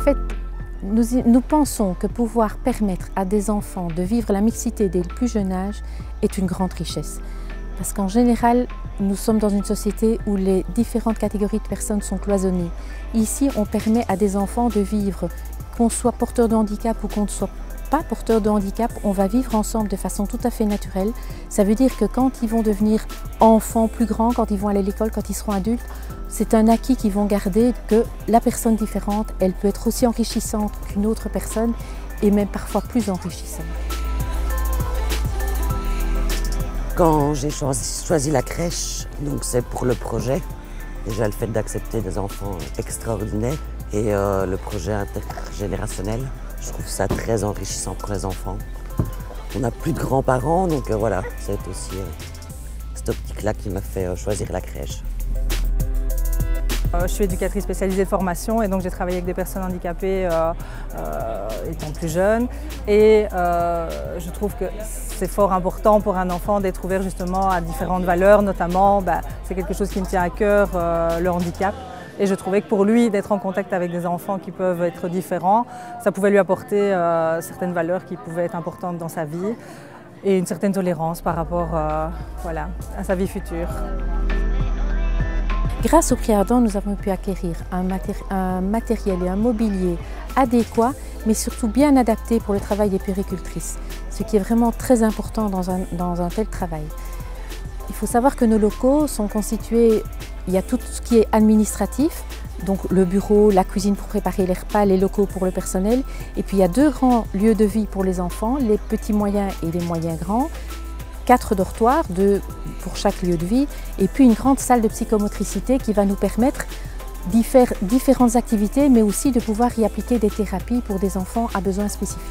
fait, nous pensons que pouvoir permettre à des enfants de vivre la mixité dès le plus jeune âge est une grande richesse. Parce qu'en général, nous sommes dans une société où les différentes catégories de personnes sont cloisonnées. Ici, on permet à des enfants de vivre, qu'on soit porteur de handicap ou qu'on ne soit pas porteur de handicap, on va vivre ensemble de façon tout à fait naturelle. Ça veut dire que quand ils vont devenir enfants plus grands, quand ils vont aller à l'école, quand ils seront adultes, c'est un acquis qu'ils vont garder, que la personne différente, elle peut être aussi enrichissante qu'une autre personne et même parfois plus enrichissante. Quand j'ai choisi la crèche, donc c'est pour le projet. Déjà le fait d'accepter des enfants extraordinaires et le projet intergénérationnel. Je trouve ça très enrichissant pour les enfants. On n'a plus de grands-parents, donc voilà, c'est aussi cette optique-là qui m'a fait choisir la crèche. Je suis éducatrice spécialisée de formation et donc j'ai travaillé avec des personnes handicapées étant plus jeune. Et je trouve que c'est fort important pour un enfant d'être ouvert justement à différentes valeurs, notamment c'est quelque chose qui me tient à cœur, le handicap. Et je trouvais que pour lui, d'être en contact avec des enfants qui peuvent être différents, ça pouvait lui apporter certaines valeurs qui pouvaient être importantes dans sa vie et une certaine tolérance par rapport voilà, à sa vie future. Grâce au Prix Ardent, nous avons pu acquérir un matériel et un mobilier adéquat, mais surtout bien adapté pour le travail des puéricultrices, ce qui est vraiment très important dans un tel travail. Il faut savoir que nos locaux sont constitués, il y a tout ce qui est administratif, donc le bureau, la cuisine pour préparer les repas, les locaux pour le personnel, et puis il y a 2 grands lieux de vie pour les enfants, les petits moyens et les moyens grands, 4 dortoirs, 2 pour chaque lieu de vie, et puis une grande salle de psychomotricité qui va nous permettre d'y faire différentes activités, mais aussi de pouvoir y appliquer des thérapies pour des enfants à besoins spécifiques.